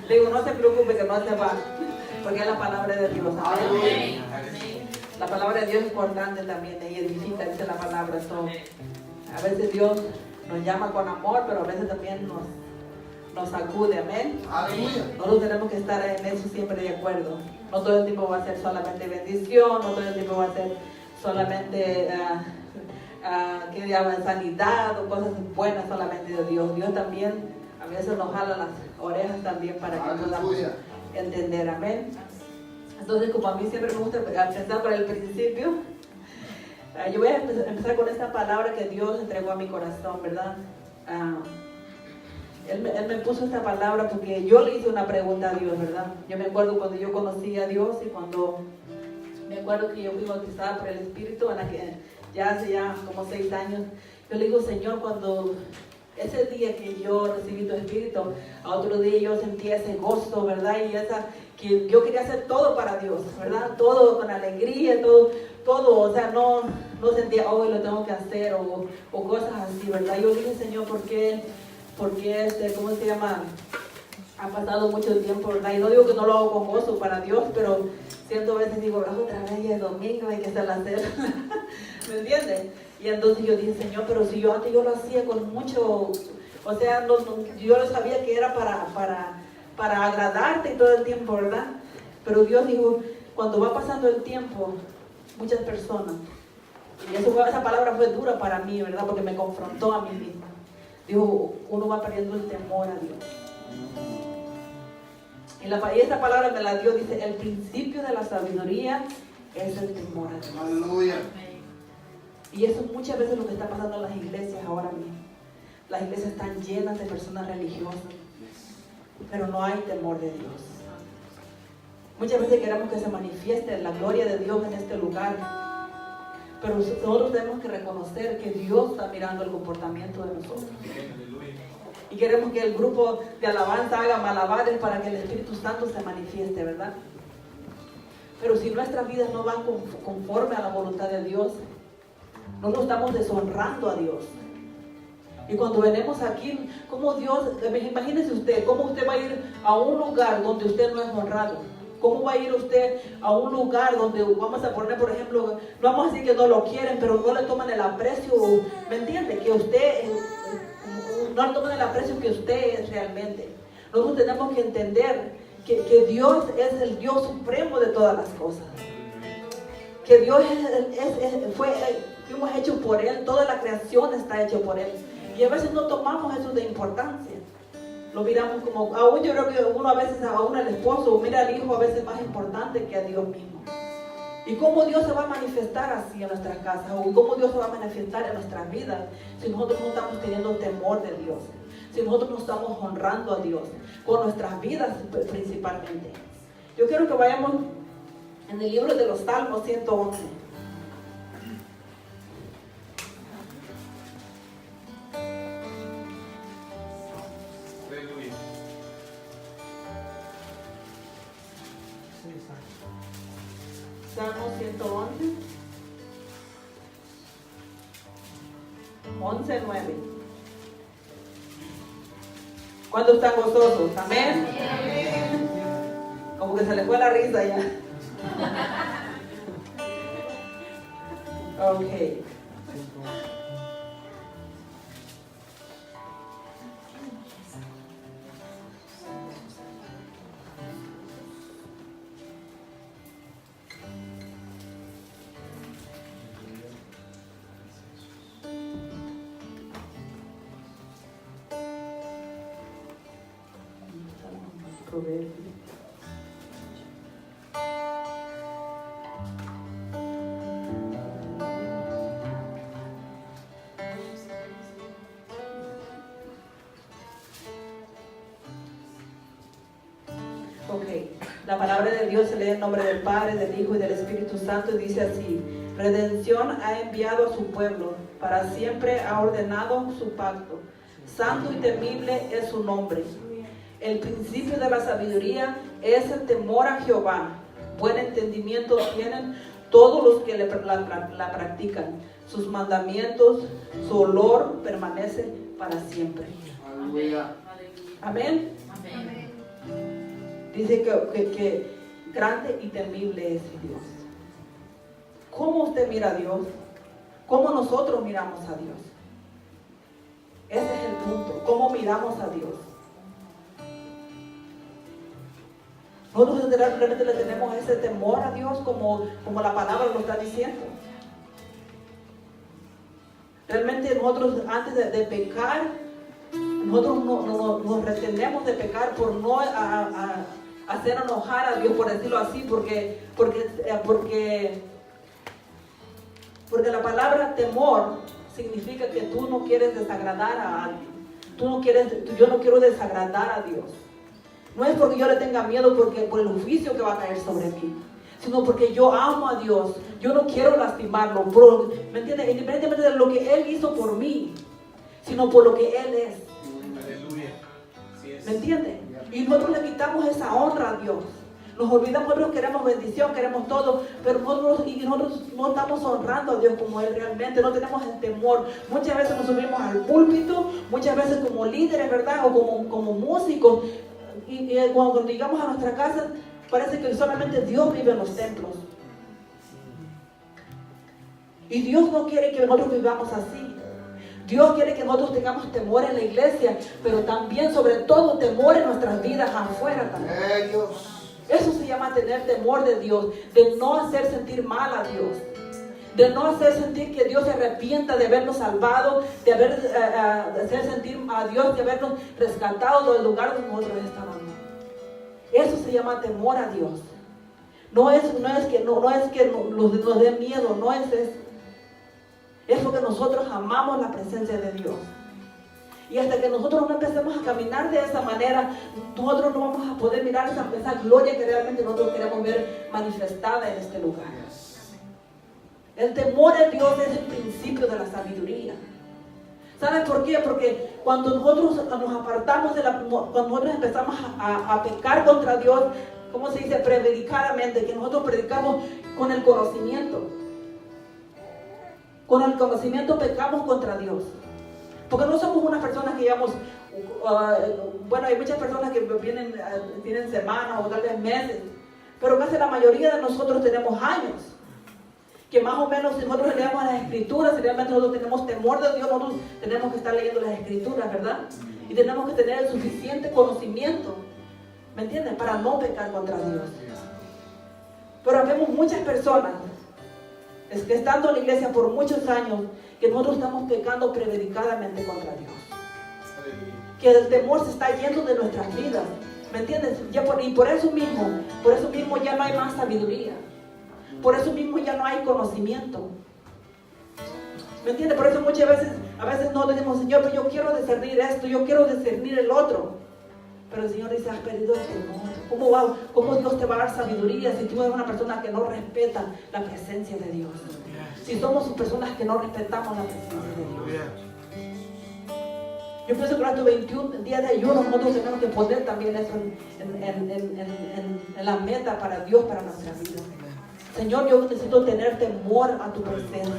Le digo, no se preocupe que no se va, porque es la palabra de Dios. Amén. La palabra de Dios es importante también y edifica, dice la palabra. A veces Dios nos llama con amor, pero a veces también nos sacude. Amén. Nosotros tenemos que estar en eso siempre de acuerdo. No todo el tiempo va a ser solamente bendición, no todo el tiempo va a ser solamente que llaman sanidad o cosas buenas solamente de Dios. Dios también a veces nos jala las orejas también para que podamos entender. Amén. Entonces, como a mí siempre me gusta empezar por el principio, yo voy a empezar con esta palabra que Dios entregó a mi corazón, ¿verdad? Él me puso esta palabra porque yo le hice una pregunta a Dios, ¿verdad? Yo me acuerdo cuando yo conocí a Dios y cuando me acuerdo que yo fui bautizada por el Espíritu, ya hace como 6 años. Yo le digo, Señor, cuando ese día que yo recibí tu Espíritu, a otro día yo sentí ese gozo, ¿verdad? Y que yo quería hacer todo para Dios, ¿verdad? Todo con alegría, todo, o sea, no sentía, hoy lo tengo que hacer o cosas así, ¿verdad? Yo dije, Señor, ¿por qué ¿cómo se llama? Ha pasado mucho tiempo, ¿verdad? Y no digo que no lo hago con gozo para Dios, pero ciertas veces digo, otra vez ya es domingo, hay que hacer la cena. ¿Me entiendes? Y entonces yo dije, Señor, pero si antes yo lo hacía con mucho, o sea, yo lo sabía que era para agradarte todo el tiempo, ¿verdad? Pero Dios dijo, cuando va pasando el tiempo, muchas personas, y esa palabra fue dura para mí, ¿verdad? Porque me confrontó a mí misma. Dijo, uno va perdiendo el temor a Dios. Y esta palabra me la dio, dice, el principio de la sabiduría es el temor a Dios. Aleluya. Y eso muchas veces es lo que está pasando en las iglesias ahora mismo. Las iglesias están llenas de personas religiosas, pero no hay temor de Dios. Muchas veces queremos que se manifieste la gloria de Dios en este lugar, pero nosotros tenemos que reconocer que Dios está mirando el comportamiento de nosotros. Y queremos que el grupo de alabanza haga malabares para que el Espíritu Santo se manifieste, ¿verdad? Pero si nuestras vidas no van conforme a la voluntad de Dios, no nos estamos deshonrando a Dios. Y cuando venimos aquí, como Dios, imagínese usted, cómo usted va a ir a un lugar donde usted no es honrado. ¿Cómo va a ir usted a un lugar donde vamos a poner, por ejemplo, no vamos a decir que no lo quieren, pero no le toman el aprecio, ¿me entiende? Que usted, no le toman el aprecio que usted es realmente. Nosotros tenemos que entender que Dios es el Dios supremo de todas las cosas. Que Dios fuimos hechos por Él, toda la creación está hecha por Él. Y a veces no tomamos eso de importancia. Lo miramos como, aún yo creo que uno a veces, aún el esposo, mira al hijo a veces más importante que a Dios mismo. Y cómo Dios se va a manifestar así en nuestras casas, o cómo Dios se va a manifestar en nuestras vidas, si nosotros no estamos teniendo temor de Dios, si nosotros no estamos honrando a Dios, con nuestras vidas principalmente. Yo quiero que vayamos en el libro de los Salmos 111. Salmo 111, 11:9. ¿Cuántos están gozosos? ¿Amén? Como que se le fue la risa ya. Ok. La palabra de Dios se lee en nombre del Padre, del Hijo y del Espíritu Santo y dice así: redención ha enviado a su pueblo, para siempre ha ordenado su pacto. Santo y temible es su nombre. El principio de la sabiduría es el temor a Jehová. Buen entendimiento tienen todos los que la practican. Sus mandamientos, su olor permanece para siempre. Aleluya. Amén. Amén. Dice que grande y temible es Dios. ¿Cómo usted mira a Dios? ¿Cómo nosotros miramos a Dios? Ese es el punto. ¿Cómo miramos a Dios? Nosotros realmente le tenemos ese temor a Dios como la palabra lo está diciendo. Realmente nosotros antes de pecar, nosotros nos retenemos de pecar por no hacer enojar a Dios, por decirlo así, porque la palabra temor significa que tú no quieres desagradar a alguien. Yo no quiero desagradar a Dios. No es porque yo le tenga miedo por el juicio que va a caer sobre mí, sino porque yo amo a Dios. Yo no quiero lastimarlo, ¿me entiendes? Independientemente de lo que Él hizo por mí, sino por lo que Él es. Aleluya. ¿Me entiendes? Y nosotros le quitamos esa honra a Dios. Nos olvidamos, nosotros queremos bendición, queremos todo, pero nosotros no estamos honrando a Dios como Él realmente, no tenemos el temor. Muchas veces nos subimos al púlpito, muchas veces como líderes, ¿verdad? O como músicos, y cuando llegamos a nuestra casa, parece que solamente Dios vive en los templos. Y Dios no quiere que nosotros vivamos así. Dios quiere que nosotros tengamos temor en la iglesia, pero también, sobre todo, temor en nuestras vidas afuera también. Eso se llama tener temor de Dios, de no hacer sentir mal a Dios, de no hacer sentir que Dios se arrepienta de habernos salvado, de hacer sentir a Dios de habernos rescatado del lugar donde nosotros estábamos. Eso se llama temor a Dios. No es que nos dé miedo, no es eso. Es porque nosotros amamos la presencia de Dios. Y hasta que nosotros no empecemos a caminar de esa manera, nosotros no vamos a poder mirar esa gloria que realmente nosotros queremos ver manifestada en este lugar. El temor a Dios es el principio de la sabiduría. ¿Saben por qué? Porque cuando nosotros nos apartamos cuando nosotros empezamos a pecar contra Dios, ¿cómo se dice? Predicadamente, que nosotros predicamos con el conocimiento. Con el conocimiento pecamos contra Dios. Porque no somos unas personas que digamos, bueno, hay muchas personas que tienen semanas o tal vez meses, pero casi la mayoría de nosotros tenemos años. Que más o menos si nosotros leemos las escrituras, si realmente nosotros tenemos temor de Dios, nosotros tenemos que estar leyendo las escrituras, ¿verdad? Y tenemos que tener el suficiente conocimiento, ¿me entienden? Para no pecar contra Dios. Pero vemos muchas personas que estando en la iglesia por muchos años, que nosotros estamos pecando premeditadamente contra Dios. Que el temor se está yendo de nuestras vidas, ¿me entiendes? Y por eso mismo ya no hay más sabiduría. Por eso mismo ya no hay conocimiento. ¿Me entiendes? Por eso muchas veces, a veces no decimos, Señor, pero yo quiero discernir esto, yo quiero discernir el otro. Pero el Señor dice, has perdido el temor. ¿Cómo Dios te va a dar sabiduría si tú eres una persona que no respeta la presencia de Dios? Si somos personas que no respetamos la presencia de Dios. Yo pienso que estos 21 días de ayuno nosotros tenemos que poner también eso en la meta para Dios, para nuestra vida. Señor, yo necesito tener temor a tu presencia.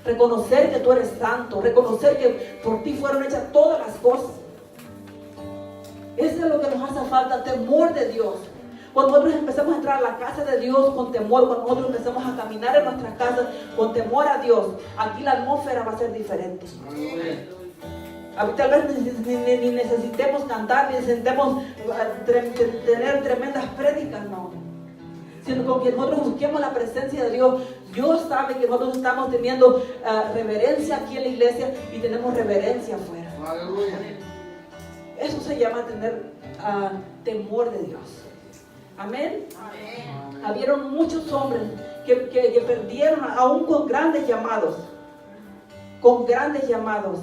Reconocer que tú eres santo. Reconocer que por ti fueron hechas todas las cosas. Eso es lo que nos hace falta, temor de Dios. Cuando nosotros empezamos a entrar a la casa de Dios con temor, cuando nosotros empezamos a caminar en nuestras casas con temor a Dios, aquí la atmósfera va a ser diferente. Tal vez ni necesitemos cantar, ni necesitemos tener tremendas prédicas, no. Sino con que nosotros busquemos la presencia de Dios. Dios sabe que nosotros estamos teniendo reverencia aquí en la iglesia y tenemos reverencia afuera. Eso se llama tener temor de Dios. Amén. Habieron muchos hombres que perdieron, aún con grandes llamados. Con grandes llamados.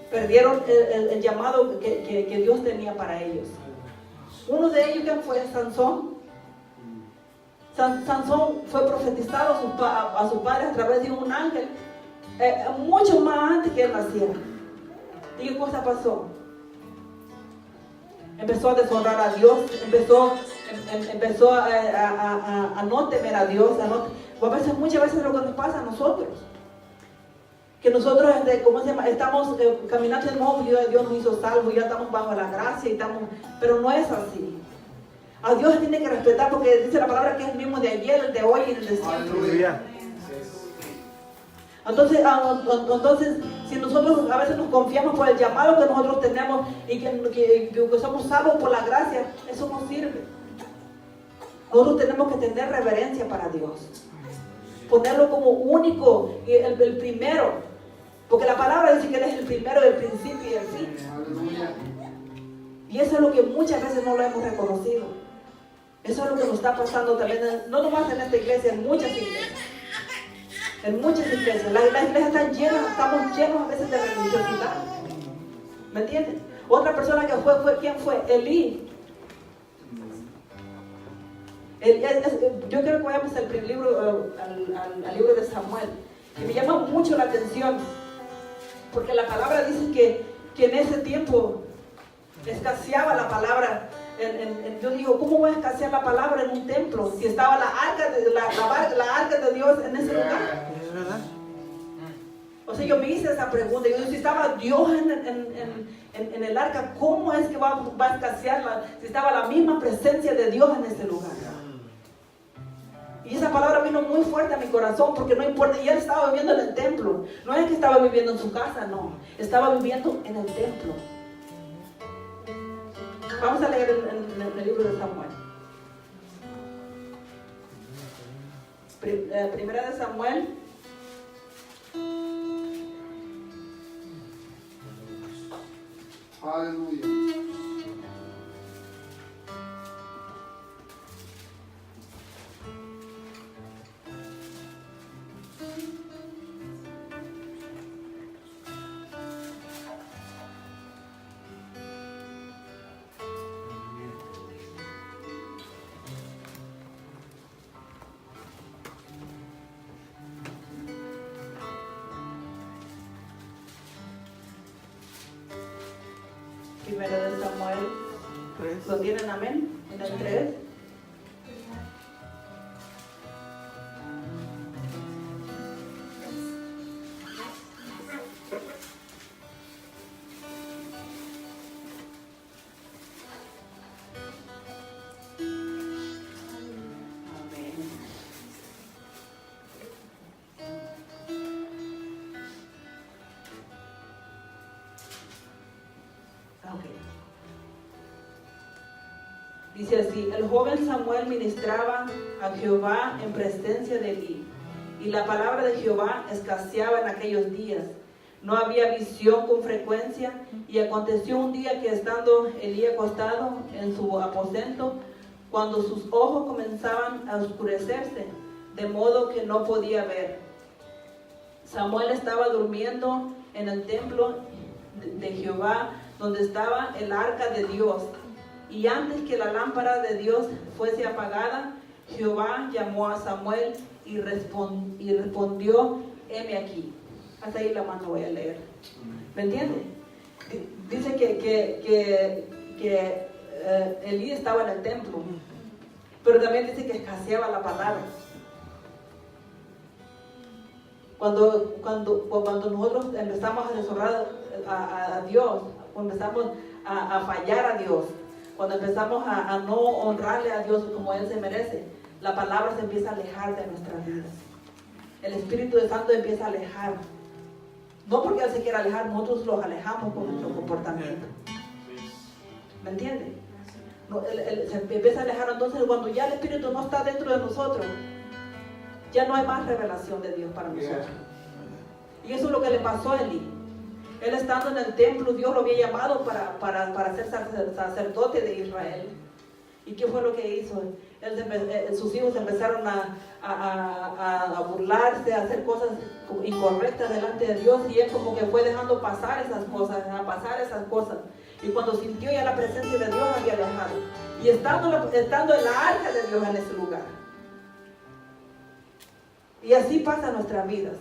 Perdieron el llamado que Dios tenía para ellos. Uno de ellos, ¿quién fue? Sansón. Sansón fue profetizado a su padre a través de un ángel mucho más antes que él naciera. ¿Y qué cosa pasó? Empezó a deshonrar a Dios, empezó a no temer a Dios. Muchas veces es lo que nos pasa a nosotros. Que nosotros, estamos caminando de nuevo, Dios nos hizo salvos, ya estamos bajo la gracia, pero no es así. A Dios se tiene que respetar porque dice la palabra que es el mismo de ayer, el de hoy y el de siempre. Entonces, si nosotros a veces nos confiamos por el llamado que nosotros tenemos y que somos salvos por la gracia, eso no sirve. Nosotros tenemos que tener reverencia para Dios. Ponerlo como único, el primero. Porque la palabra dice que Él es el primero, el principio y el fin. Y eso es lo que muchas veces no lo hemos reconocido. Eso es lo que nos está pasando también, no nomás en esta iglesia, en muchas iglesias. En muchas iglesias. Las iglesias están llenas, estamos llenos a veces de religiosidad. ¿Me entienden? Otra persona que fue ¿quién fue? Elí. Yo creo que vayamos al libro de Samuel. Y me llama mucho la atención. Porque la palabra dice que en ese tiempo escaseaba la palabra. Yo digo, ¿cómo voy a escasear la palabra en un templo? Si estaba la arca de Dios en ese lugar. Es verdad. O sea, yo me hice esa pregunta. Yo digo, si estaba Dios en el arca, ¿cómo es que va a escasearla? Si estaba la misma presencia de Dios en ese lugar. Y esa palabra vino muy fuerte a mi corazón, porque no importa, y él estaba viviendo en el templo. No es que estaba viviendo en su casa, no. Estaba viviendo en el templo. Vamos a leer en el libro de Samuel. Primera de Samuel. Aleluya. Primera de Samuel. ¿Lo tienen? Amén. En el 3. Dice así: el joven Samuel ministraba a Jehová en presencia de Elí, y la palabra de Jehová escaseaba en aquellos días. No había visión con frecuencia, y aconteció un día que estando Elí acostado en su aposento, cuando sus ojos comenzaban a oscurecerse, de modo que no podía ver. Samuel estaba durmiendo en el templo de Jehová, donde estaba el arca de Dios. Y antes que la lámpara de Dios fuese apagada, Jehová llamó a Samuel y respondió: heme aquí. Hasta ahí la mano voy a leer. ¿Me entiende? Dice que Elí estaba en el templo, pero también dice que escaseaba la palabra. Cuando nosotros empezamos a deshonrar a Dios, cuando empezamos a fallar a Dios, cuando empezamos a no honrarle a Dios como Él se merece, la palabra se empieza a alejar de nuestras vidas. El Espíritu Santo empieza a alejar. No porque Él se quiera alejar, nosotros los alejamos con nuestro comportamiento. ¿Me entiende? Se empieza a alejar. Entonces, cuando ya el Espíritu no está dentro de nosotros, ya no hay más revelación de Dios para nosotros. Y eso es lo que le pasó a Elí. Él estando en el templo, Dios lo había llamado para ser sacerdote de Israel. ¿Y qué fue lo que hizo? Sus hijos empezaron a burlarse, a hacer cosas incorrectas delante de Dios, y él como que fue dejando pasar esas cosas. Y cuando sintió ya la presencia de Dios, había dejado. Y estando en la arca de Dios en ese lugar. Y así pasa en nuestras vidas.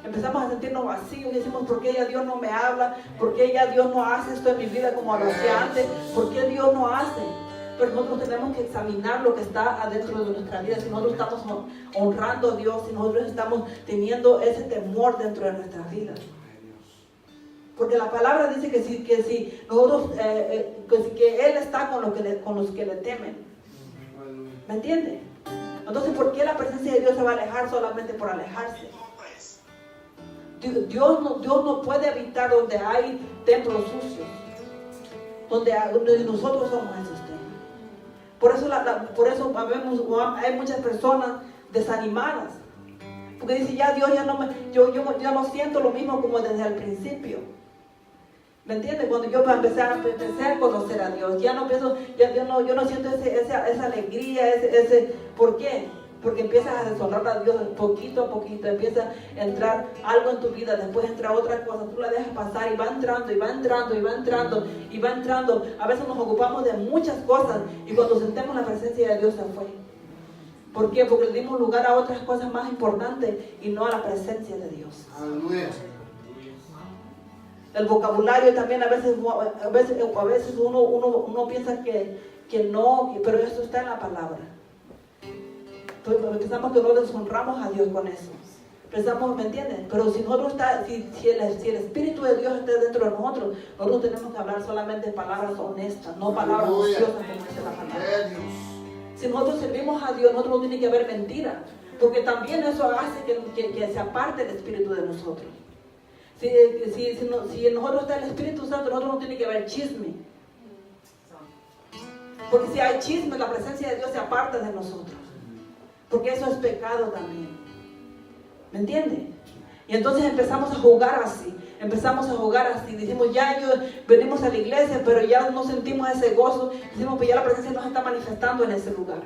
Empezamos a sentirnos vacíos y decimos: ¿por qué ya Dios no me habla? ¿Por qué ya Dios no hace esto en mi vida como lo hacía antes? ¿Por qué Dios no hace? Pero nosotros tenemos que examinar lo que está adentro de nuestra vida. Si nosotros estamos honrando a Dios, si nosotros estamos teniendo ese temor dentro de nuestras vidas. Porque la palabra dice que si nosotros, que Él está con los que le temen. ¿Me entiende? Entonces, ¿por qué la presencia de Dios se va a alejar solamente por alejarse? Dios no puede habitar donde hay templos sucios, donde nosotros somos esos templos. Por eso hay muchas personas desanimadas, porque dicen, ya Dios yo no siento lo mismo como desde el principio. ¿Me entiendes? Cuando yo empecé a conocer a Dios, yo no siento esa alegría, ¿por qué? Porque empiezas a deshonrar a Dios poquito a poquito, empieza a entrar algo en tu vida, después entra otra cosa, tú la dejas pasar y va entrando, y va entrando, y va entrando, y va entrando. A veces nos ocupamos de muchas cosas y cuando sentemos la presencia de Dios se fue. ¿Por qué? Porque le dimos lugar a otras cosas más importantes y no a la presencia de Dios. Aleluya. El vocabulario también a veces uno piensa que no, pero eso está en la palabra. Entonces pensamos que no deshonramos a Dios con eso. Pensamos, ¿me entienden? Pero si el Espíritu de Dios está dentro de nosotros tenemos que hablar solamente palabras honestas, no palabras ociosas como dice la palabra. Si nosotros servimos a Dios, nosotros no tiene que haber mentira, porque también eso hace que se aparte el Espíritu de nosotros. Si en nosotros está el Espíritu Santo, nosotros no tiene que haber chisme. Porque si hay chisme, la presencia de Dios se aparta de nosotros. Porque eso es pecado también. ¿Me entiende? Y entonces empezamos a jugar así. Decimos, venimos a la iglesia, pero ya no sentimos ese gozo. Decimos, pues ya la presencia nos está manifestando en ese lugar.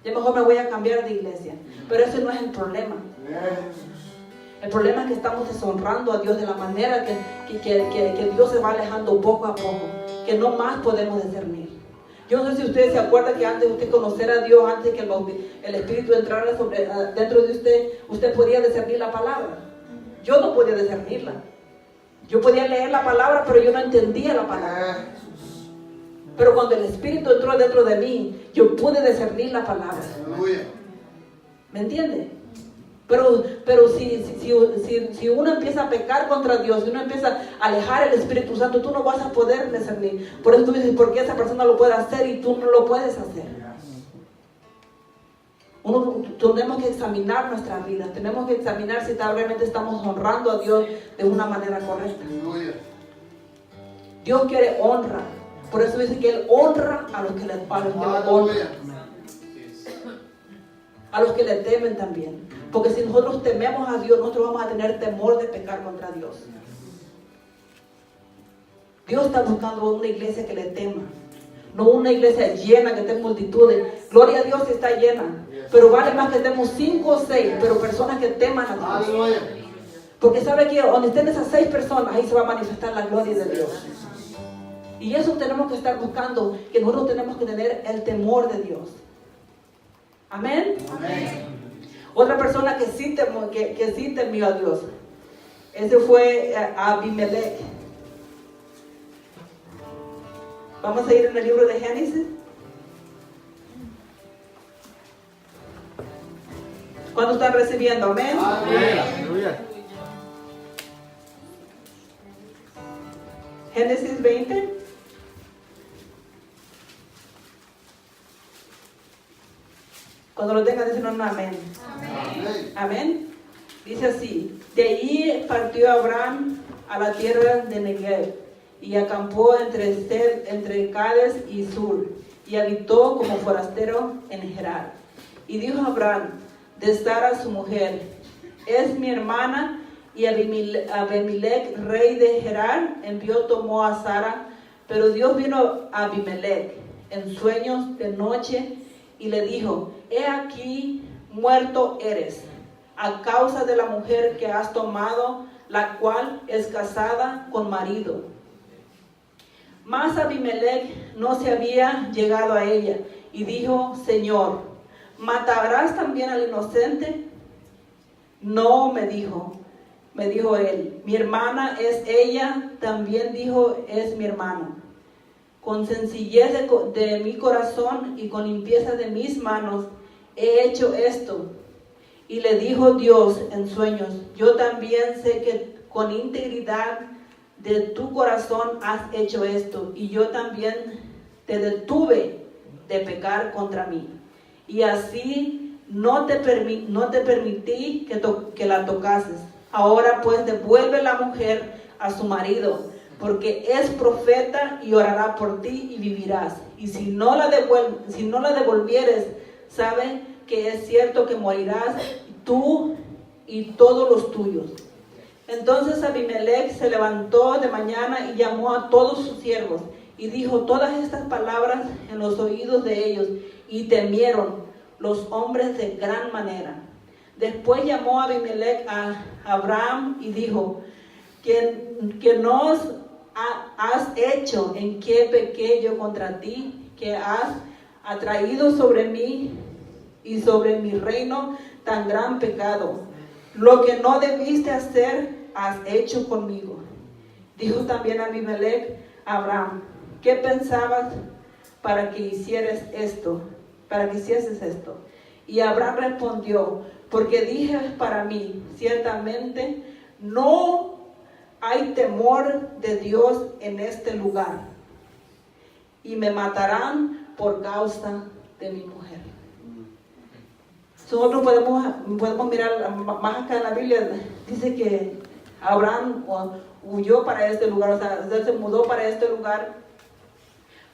Ya mejor me voy a cambiar de iglesia. Pero ese no es el problema. El problema es que estamos deshonrando a Dios de la manera que Dios se va alejando poco a poco, que no más podemos discernir. Yo no sé si ustedes se acuerdan que antes de usted conocer a Dios, antes que el Espíritu entrara dentro de usted podía discernir la palabra. Yo no podía discernirla. Yo podía leer la palabra, pero yo no entendía la palabra. Pero cuando el Espíritu entró dentro de mí, yo pude discernir la palabra. ¿Me entiende? Pero si uno empieza a pecar contra Dios, si uno empieza a alejar el Espíritu Santo, tú no vas a poder discernir. Por eso tú dices, ¿por qué esa persona lo puede hacer y tú no lo puedes hacer? Tenemos que examinar nuestra vida, tenemos que examinar si realmente estamos honrando a Dios de una manera correcta. Dios quiere honra, por eso dice que Él honra a los que le honran, a los que le temen también. Porque si nosotros tememos a Dios, nosotros vamos a tener temor de pecar contra Dios. Dios está buscando una iglesia que le tema, no una iglesia llena que tenga multitudes. Gloria a Dios si está llena, pero vale más que estemos 5 o 6, pero personas que teman a Dios. Porque sabe que donde estén esas 6 personas, ahí se va a manifestar la gloria de Dios. Y eso tenemos que estar buscando, que nosotros tenemos que tener el temor de Dios. Amén. Amén. Otra persona que sí temió a Dios, ese fue Abimelech. Vamos a ir en el libro de Génesis. ¿Cuántos están recibiendo? Amén. Amén. Génesis 20. Cuando lo tengan, dicen un amén. Amén. Amén. Dice así: de allí partió Abraham a la tierra de Negev y acampó entre Cades y Sur y habitó como forastero en Gerar. Y dijo Abraham de Sara su mujer: es mi hermana. Y Abimelech, rey de Gerar, tomó a Sara. Pero Dios vino a Abimelech en sueños de noche y le dijo: he aquí, muerto eres, a causa de la mujer que has tomado, la cual es casada con marido. Mas Abimelech no se había llegado a ella, y dijo: Señor, ¿matarás también al inocente? No, me dijo él, mi hermana es ella. También dijo: es mi hermana. Con sencillez de mi corazón y con limpieza de mis manos he hecho esto. Y le dijo Dios en sueños: yo también sé que con integridad de tu corazón has hecho esto, y yo también te detuve de pecar contra mí. Y así no te permití que la tocases. Ahora pues devuelve la mujer a su marido, porque es profeta y orará por ti y vivirás. Y si no la devolvieres, sabe que es cierto que morirás tú y todos los tuyos. Entonces Abimelech se levantó de mañana y llamó a todos sus siervos y dijo todas estas palabras en los oídos de ellos, y temieron los hombres de gran manera. Después llamó Abimelech a Abraham y dijo, ¿qué nos has hecho? ¿En qué pequé yo contra ti? Que has atraído sobre mí y sobre mi reino tan gran pecado. Lo que no debiste hacer, has hecho conmigo. Dijo también Abimelech a Abraham, ¿qué pensabas para que hicieses esto? Y Abraham respondió, porque dije para mí, ciertamente no hay temor de Dios en este lugar, y me matarán por causa de mi mujer. Nosotros podemos mirar más acá en la Biblia, dice que Abraham huyó para este lugar, o sea, él se mudó para este lugar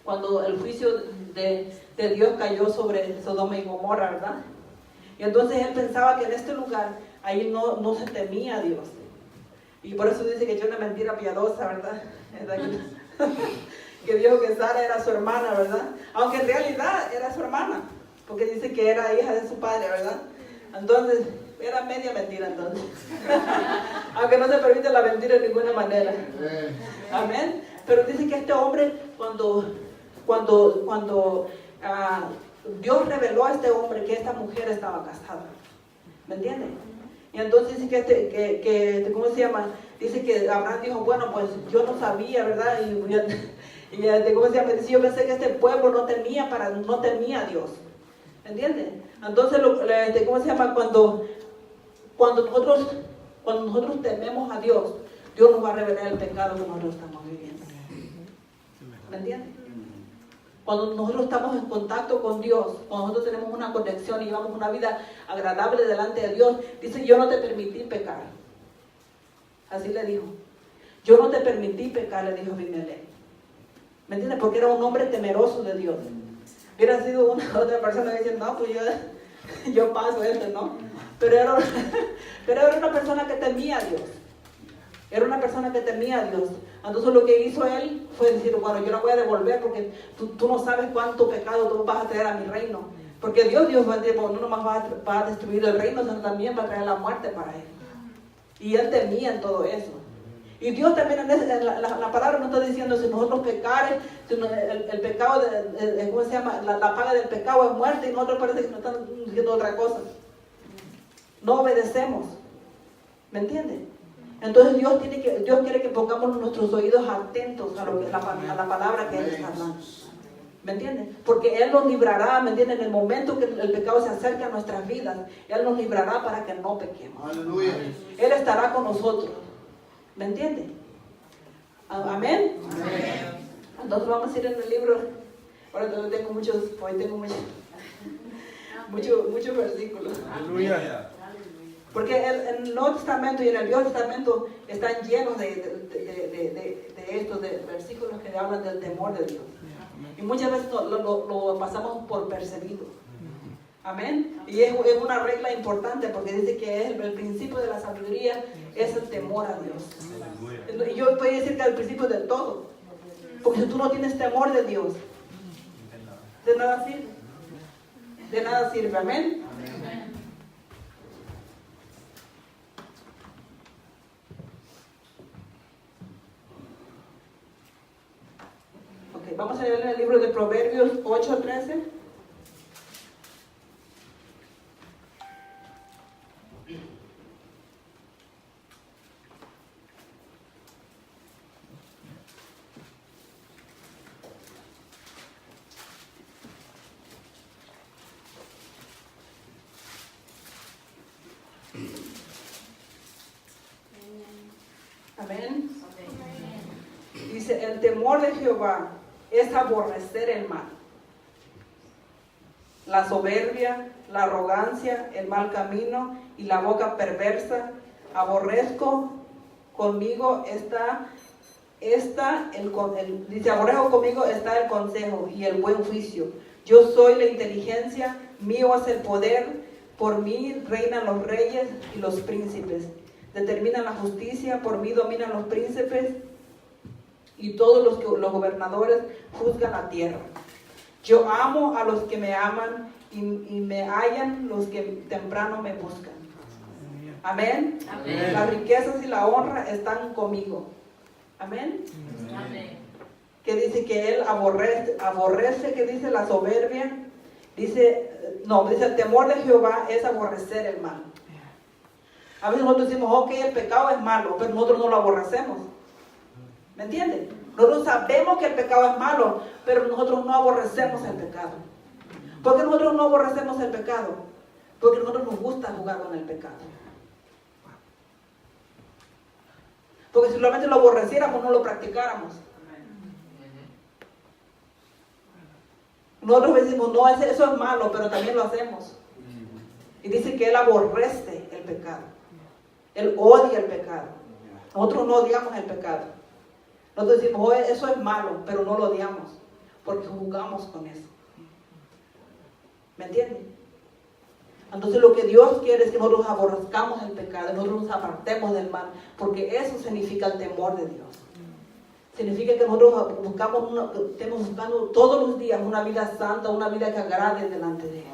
cuando el juicio de Dios cayó sobre Sodoma y Gomorra, ¿verdad? Y entonces él pensaba que en este lugar, ahí no se temía a Dios. Y por eso dice que echó una mentira piadosa, ¿verdad? Que dijo que Sara era su hermana, ¿verdad? Aunque en realidad era su hermana, porque dice que era hija de su padre, ¿verdad? Entonces, era media mentira entonces. Aunque no se permite la mentira de ninguna manera. Amén. Pero dice que este hombre, cuando Dios reveló a este hombre que esta mujer estaba casada. ¿Me entienden? Y entonces dice que ¿cómo se llama? Dice que Abraham dijo, bueno, pues yo no sabía, ¿verdad? Y ¿cómo se llama? Dice, yo pensé que este pueblo no temía a Dios. ¿Me entienden? Entonces, ¿cómo se llama? Cuando nosotros tememos a Dios, Dios nos va a revelar el pecado que nosotros estamos viviendo. ¿Me entienden? Cuando nosotros estamos en contacto con Dios, cuando nosotros tenemos una conexión y llevamos una vida agradable delante de Dios, dice, yo no te permití pecar. Así le dijo. Yo no te permití pecar, le dijo Abimelech. ¿Me entiendes? Porque era un hombre temeroso de Dios. Hubiera sido otra persona que dice, no, pues yo paso esto, ¿no? Pero era una persona que temía a Dios. Era una persona que temía a Dios. Entonces lo que hizo él fue decir, bueno, yo la voy a devolver porque tú no sabes cuánto pecado tú vas a traer a mi reino. Porque Dios no nomás va a destruir el reino, sino también va a traer la muerte para él. Y él temía en todo eso. Y Dios también, la palabra no está diciendo si nosotros pecares, el pecado, ¿cómo se llama? La paga del pecado es muerte, y nosotros parece que nos están diciendo otra cosa. No obedecemos. ¿Me entienden? Entonces Dios quiere que pongamos nuestros oídos atentos a la palabra que Él está hablando. ¿Me entienden? Porque Él nos librará, ¿me entienden? En el momento que el pecado se acerque a nuestras vidas, Él nos librará para que no pequemos. Aleluya. Él estará con nosotros. ¿Me entienden? Amén. Amén. Entonces vamos a ir en el libro. Ahora tengo muchos versículos. Aleluya. Porque en el Nuevo Testamento y en el Viejo Testamento están llenos de estos versículos que hablan del temor de Dios. Y muchas veces lo pasamos por percibido. Amén. Y es una regla importante porque dice que el principio de la sabiduría es el temor a Dios. Y yo voy a decir que es el principio de todo. Porque si tú no tienes temor de Dios, de nada sirve. De nada sirve. Amén. Vamos a leer en el libro de Proverbios 8:13. Amén. Dice, el temor de Jehová es aborrecer el mal, la soberbia, la arrogancia, el mal camino y la boca perversa. Aborrezco conmigo aborrezco conmigo está el consejo y el buen juicio. Yo soy la inteligencia, mío es el poder, por mí reinan los reyes y los príncipes. Determinan la justicia, por mí dominan los príncipes y todos los gobernadores juzgan la tierra. Yo amo a los que me aman y me hallan los que temprano me buscan. Amén. Amén. Las riquezas y la honra están conmigo. Amén. Amén. Que dice que él aborrece, que dice la soberbia. Dice el temor de Jehová es aborrecer el mal. A veces nosotros decimos, ok, el pecado es malo, pero nosotros no lo aborrecemos. ¿Me entienden? Nosotros sabemos que el pecado es malo, pero nosotros no aborrecemos el pecado. ¿Por qué nosotros no aborrecemos el pecado? Porque a nosotros nos gusta jugar con el pecado. Porque si solamente lo aborreciéramos, no lo practicáramos. Nosotros decimos, no, eso es malo, pero también lo hacemos. Y dice que él aborrece el pecado. Él odia el pecado. Nosotros no odiamos el pecado. Nosotros decimos, eso es malo, pero no lo odiamos, porque jugamos con eso. ¿Me entienden? Entonces lo que Dios quiere es que nosotros aborrezcamos el pecado, nosotros nos apartemos del mal, porque eso significa el temor de Dios. Significa que nosotros estemos buscando todos los días una vida santa, una vida que agrade delante de Él.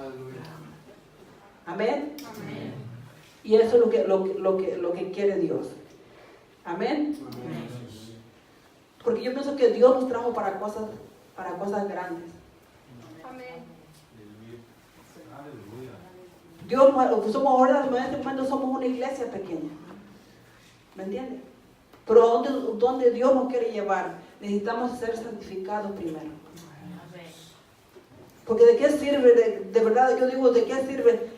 Amén. Amén. Y eso es lo que quiere Dios. Amén. Amén. Porque yo pienso que Dios nos trajo para cosas grandes. Amén. En este momento somos una iglesia pequeña. ¿Me entiendes? Pero donde Dios nos quiere llevar, necesitamos ser santificados primero. Porque de qué sirve, de verdad yo digo, de qué sirve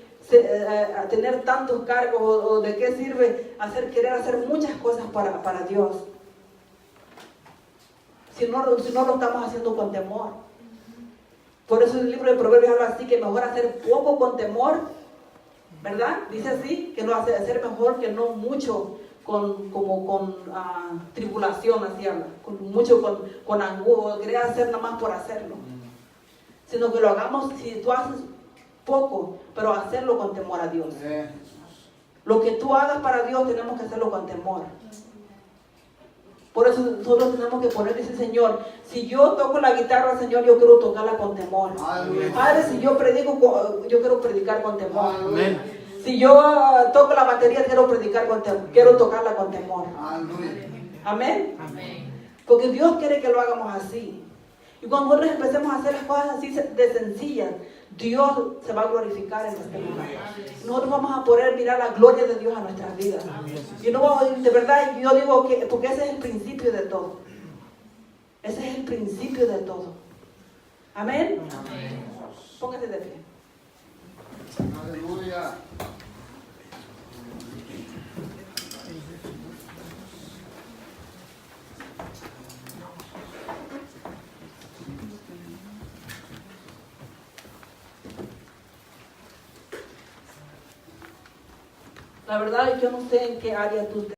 tener tantos cargos, o de qué sirve querer hacer muchas cosas para Dios, si no lo estamos haciendo con temor. Por eso el libro de Proverbios habla así, que mejor hacer poco con temor, ¿verdad? Dice así, que no hacer mejor que no mucho con tribulación, así habla, con angustia, querer hacer nada más por hacerlo, sino que lo hagamos, si tú haces poco, pero hacerlo con temor a Dios. Lo que tú hagas para Dios tenemos que hacerlo con temor. Por eso nosotros tenemos que poner, dice Señor, si yo toco la guitarra, Señor, yo quiero tocarla con temor. Padre, si yo predico, yo quiero predicar con temor. Amén. Si yo toco la batería, quiero tocarla con temor. Amén. Amén. Porque Dios quiere que lo hagamos así. Y cuando nosotros empecemos a hacer las cosas así de sencillas, Dios se va a glorificar en este lugar. Nosotros vamos a poder mirar la gloria de Dios a nuestras vidas. Y no vamos, de verdad, yo digo que, porque ese es el principio de todo. Ese es el principio de todo. Amén. Amén. Póngase de pie. Aleluya. La verdad, yo no sé en qué área tú